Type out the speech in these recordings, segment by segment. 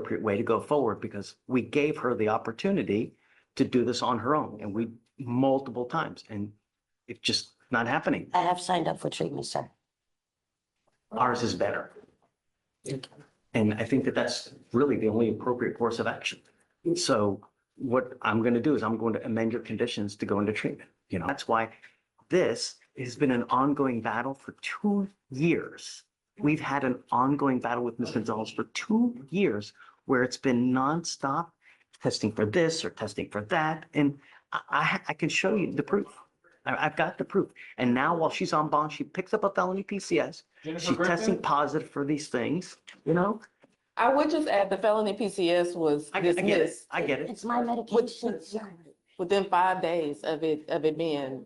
appropriate way to go forward because we gave her the opportunity to do this on her own and we multiple times and it's just not happening. I have signed up for treatment, sir. Ours is better. And I think that that's really the only appropriate course of action. So what I'm going to do is I'm going to amend your conditions to go into treatment. You know, that's why this has been an ongoing battle for 2 years. We've had an ongoing battle with Ms. Gonzalez for 2 years where it's been nonstop testing for this or testing for that. And I can show you the proof. I've got the proof. And now while she's on bond, she picks up a felony PCS. She's testing positive for these things, you know? I would just add the felony PCS was I get it. dismissed I get it. It's my medication, sir. within 5 days of it being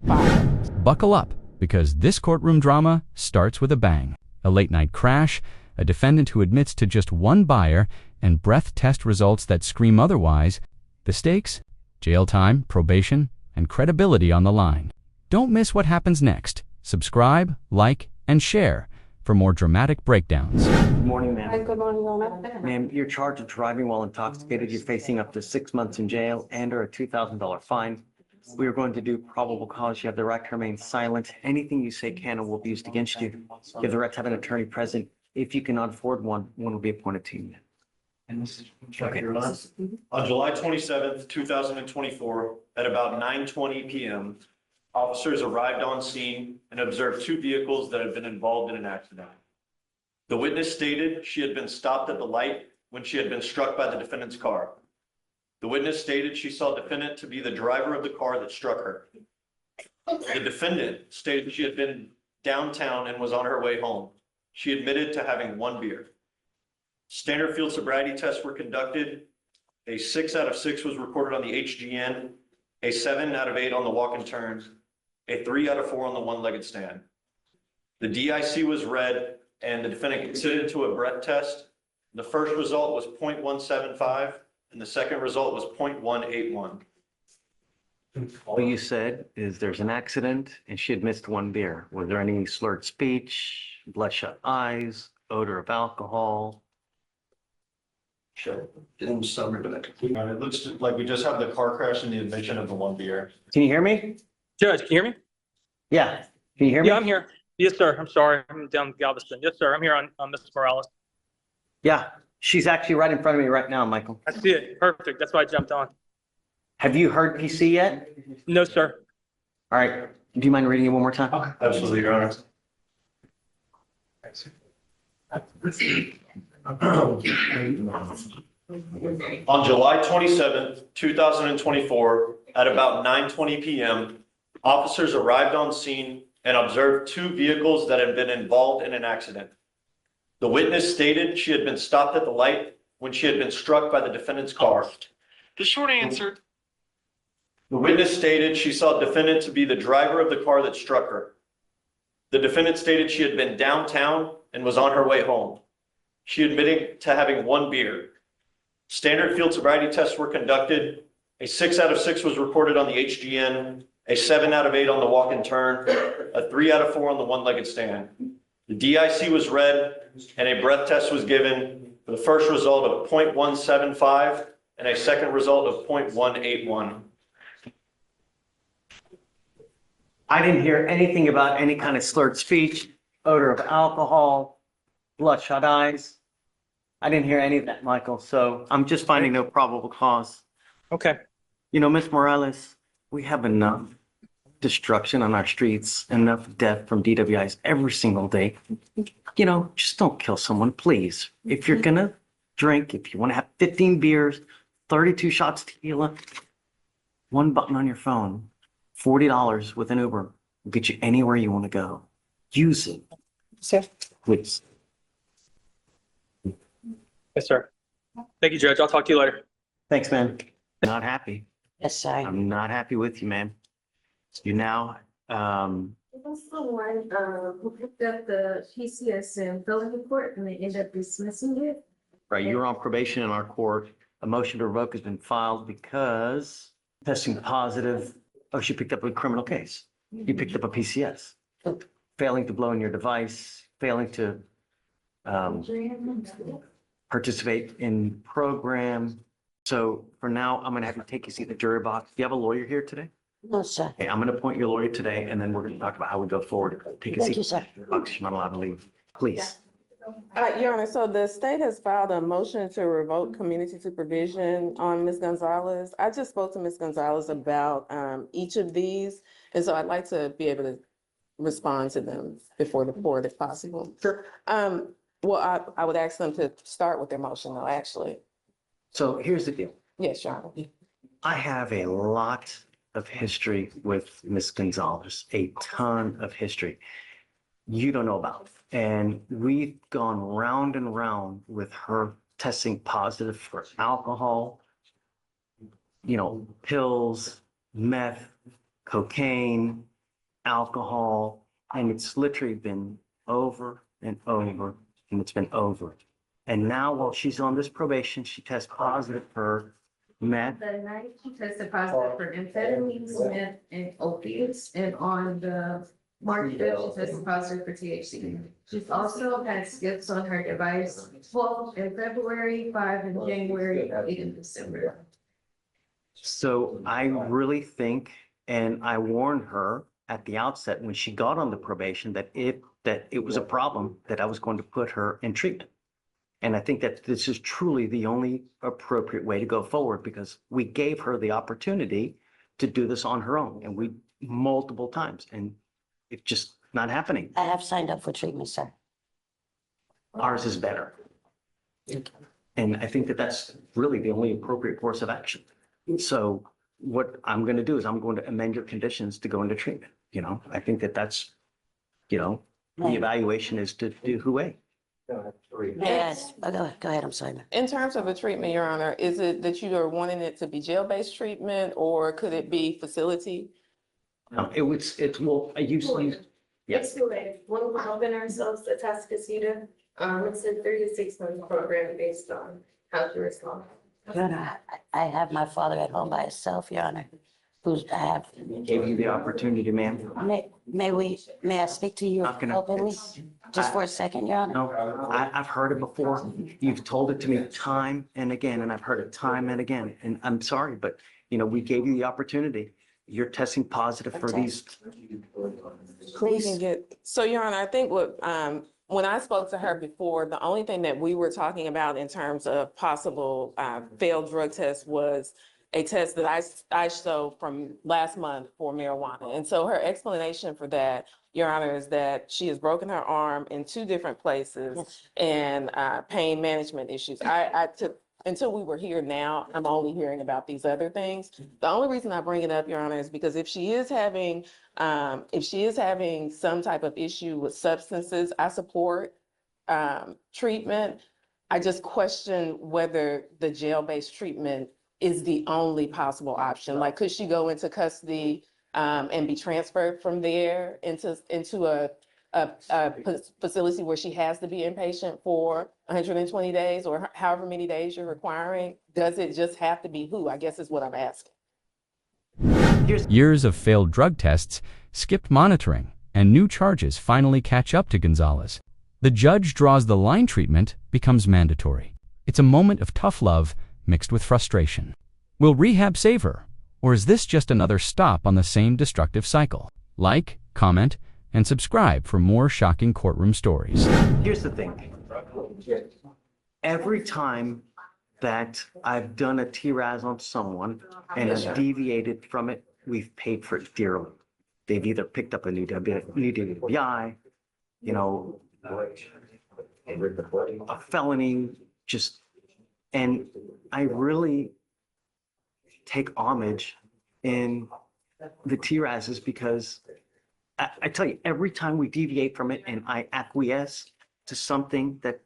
filed. Buckle up, because this courtroom drama starts with a bang. A late-night crash, a defendant who admits to just one buyer, and breath test results that scream otherwise. The stakes? Jail time, probation, and credibility on the line. Don't miss what happens next. Subscribe, like, and share for more dramatic breakdowns. Good morning, ma'am. Hi, good morning, Mona. Ma'am, you're charged with driving while intoxicated. You're facing up to 6 months in jail and or a $2,000 fine. We are going to do probable cause. You have the right to remain silent. Anything you say can and will be used against you. You have the right to have an attorney present. If you cannot afford one, one will be appointed to you. Okay. On July 27th, 2024, at about 9:20 p.m., officers arrived on scene and observed 2 vehicles that had been involved in an accident. The witness stated she had been stopped at the light when she had been struck by the defendant's car. The witness stated she saw the defendant to be the driver of the car that struck her. The defendant stated she had been downtown and was on her way home. She admitted to having 1 beer. Standard field sobriety tests were conducted. A 6 out of 6 was recorded on the HGN, a 7 out of 8 on the walk and turns, a 3 out of 4 on the one-legged stand. The DIC was read and the defendant considered to a breath test. The first result was 0.175 and the second result was 0.181. All you said is there's an accident and she had missed 1 beer. Was there any slurred speech, bloodshot eyes, odor of alcohol? Sure. It looks like we just have the car crash and the admission of the 1 beer. Can you hear me? Judge, can you hear me? Yeah. Can you hear me? Yeah, I'm here. Yes, sir. I'm sorry. I'm down Galveston. Yes, sir. I'm here on Mrs. Morales. Yeah. She's actually right in front of me right now, Michael. I see it. Perfect. That's why I jumped on. Have you heard PC yet? No, sir. All right. Do you mind reading it one more time? Absolutely, Your Honor. On July 27th, 2024, at about 9:20 p.m., officers arrived on scene and observed 2 vehicles that had been involved in an accident. The witness stated she had been stopped at the light when she had been struck by the defendant's car. The short answer. The witness stated she saw the defendant to be the driver of the car that struck her. The defendant stated she had been downtown and was on her way home. She admitted to having 1 beer. Standard field sobriety tests were conducted. A 6 out of 6 was recorded on the HGN, a 7 out of 8 on the walk and turn, a 3 out of 4 on the one-legged stand. The DIC was read and a breath test was given for the first result of 0.175 and a second result of 0.181. I didn't hear anything about any kind of slurred speech, odor of alcohol, bloodshot eyes. I didn't hear any of that, Michael. So I'm just finding no probable cause. Okay. You know, Ms. Morales, we have enough destruction on our streets, enough death from DWIs every single day. You know, just don't kill someone, please. If you're going to drink, if you want to have 15 beers, 32 shots tequila, 1 button on your phone, $40 with an Uber will get you anywhere you want to go. Use it. Sir. Please. Yes, sir. Thank you, Judge. I'll talk to you later. Thanks, man. Not happy. Yes, sir. I'm not happy with you, man. You now, It was the one who picked up the PCS in felony court and they ended up dismissing it. right, you're on probation in our court. A motion to revoke has been filed because testing positive. Oh, she picked up a criminal case. You picked up a PCS. Failing to blow in your device, failing to participate in program. So for now, I'm gonna have you take a seat in the jury box. Do you have a lawyer here today? No, sir. Okay, I'm gonna appoint your lawyer today, and then we're gonna talk about how we go forward. Take a Thank seat. you, sir. Box, you're not allowed to leave, please. Your Honor, so the state has filed a motion to revoke community supervision on Ms. Gonzalez. I just spoke to Ms. Gonzalez about each of these, and so I'd like to be able to respond to them before the board if possible. Sure. Well, I would ask them to start with their motion though, actually. So here's the deal. Yes, Your Honor. I have a lot of history with Ms. Gonzalez, a ton of history you don't know about. And we've gone round and round with her testing positive for alcohol, pills, meth, cocaine, alcohol, and it's literally been over and over, and it's been over. And now while she's on this probation, she tests positive for meth. The night she tested positive for amphetamines, meth, and opiates, and on the March 5th, she tested positive for THC. She's also had skips on her device, 12 in February, 5 in January, 8 in December. So I really think, and I warned her at the outset when she got on the probation that it was a problem, that I was going to put her in treatment. And I think that this is truly the only appropriate way to go forward, because we gave her the opportunity to do this on her own, and we multiple times, and it's just not happening. I have signed up for treatment, sir. Ours is better. And I think that that's really the only appropriate course of action. So what I'm going to do is I'm going to amend your conditions to go into treatment. I think that that's, the evaluation is to do who. Yes, go ahead, I'm sorry, ma'am. In terms of the treatment, Your Honor, is it that you are wanting it to be jail-based treatment or could it be facility? Well, I used to use, It's too late. When we're helping ourselves to Tascasita, it's a 3 to 6 month program based on how to respond. Your Honor, I have my father at home by himself, Your Honor, gave you the opportunity, ma'am. may I speak to you Not gonna- openly? Just for a second, Your Honor? No, I've heard it before. You've told it to me time and again, and I've heard it time and again. And I'm sorry, but, we gave you the opportunity. You're testing positive for these. Please, So, Your Honor, I think when I spoke to her before, the only thing that we were talking about in terms of possible failed drug tests was a test that I showed from last month for marijuana. And so her explanation for that, Your Honor, is that she has broken her arm in 2 different places Yes. and pain management issues. Until we were here now, I'm only hearing about these other things. The only reason I bring it up, Your Honor, is because if she is having some type of issue with substances, I support treatment. I just question whether the jail-based treatment is the only possible option. Like, could she go into custody and be transferred from there into a facility where she has to be inpatient for 120 days or however many days you're requiring? Does it just have to be who, I guess is what I'm asking. Years of failed drug tests, skipped monitoring, and new charges finally catch up to Gonzalez. The judge draws the line. Treatment becomes mandatory. It's a moment of tough love mixed with frustration. Will rehab save her, or is this just another stop on the same destructive cycle? Like, comment, and subscribe for more shocking courtroom stories. Here's the thing. Every time that I've done a TRAS on someone and have deviated from it, we've paid for it dearly. They've either picked up a new DWI, a felony, and I really take homage in the TRASs because I tell you, every time we deviate from it and I acquiesce to something that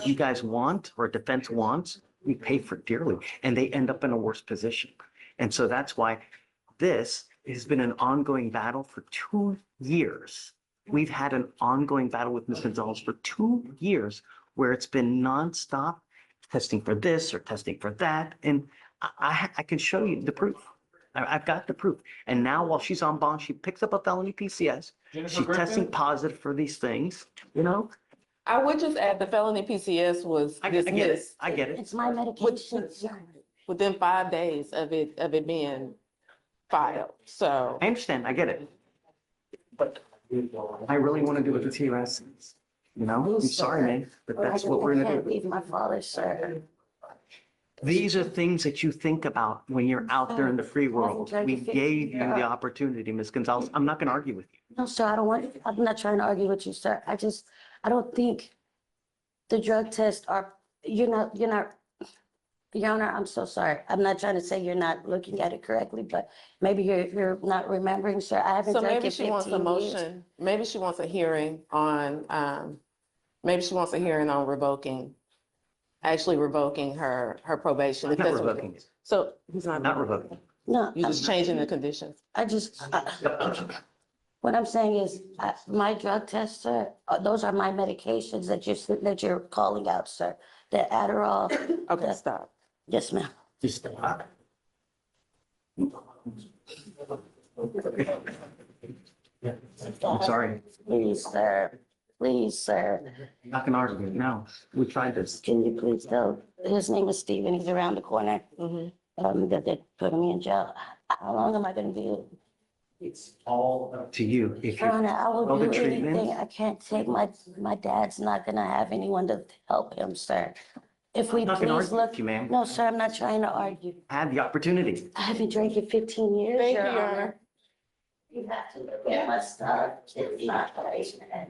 you guys want or defense wants, we pay for it dearly and they end up in a worse position. And so that's why this has been an ongoing battle for 2 years. We've had an ongoing battle with Ms. Gonzalez for 2 years where it's been nonstop testing for this or testing for that. And I can show you the proof. I've got the proof. And now while she's on bond, she picks up a felony PCS. She's testing positive for these things, I would just add the felony PCS was I get it, dismissed I get it. It's my medication, sir. within 5 days of it being filed, so. I understand, I get it. But I really want to do what the TRS says. You know, I'm sorry, man, but that's what we're I gonna can't do. leave my father, sir. These are things that you think about when you're out there in the free world. We gave you the opportunity, Ms. Gonzalez. I'm not gonna argue with you. No, sir, I'm not trying to argue with you, sir. I don't think the drug tests are, you're not, Your Honor, I'm so sorry. I'm not trying to say you're not looking at it correctly, but maybe you're not remembering, sir. I haven't So drank maybe in she wants a 15 years. motion, maybe she wants a hearing on, maybe she wants a hearing on revoking, actually revoking her probation. if Not that's what- revoking it, So he's not. not revoking. No, You're just changing the conditions. what I'm saying is, my drug tests, sir, those are my medications that you're calling out, sir. The Adderall. Okay, stop. Yes, ma'am. Just, I'm sorry. Please, sir. Please, sir. I'm not gonna argue. No, we tried this. Can you please tell, his name is Steven, he's around the corner, Mhm. that they're putting me in jail. How long am I gonna be? It's all up to you. If Your you Honor, I will follow the do treatment, anything. I can't take my dad's not gonna have anyone to help him, sir. If we I'm not gonna please argue look, with you, ma'am. no, sir, I'm not trying to argue. Had the opportunity. I haven't drank in 15 years, Thank Your you, Your Honor. Honor. You have to look at my stuff. It's not right.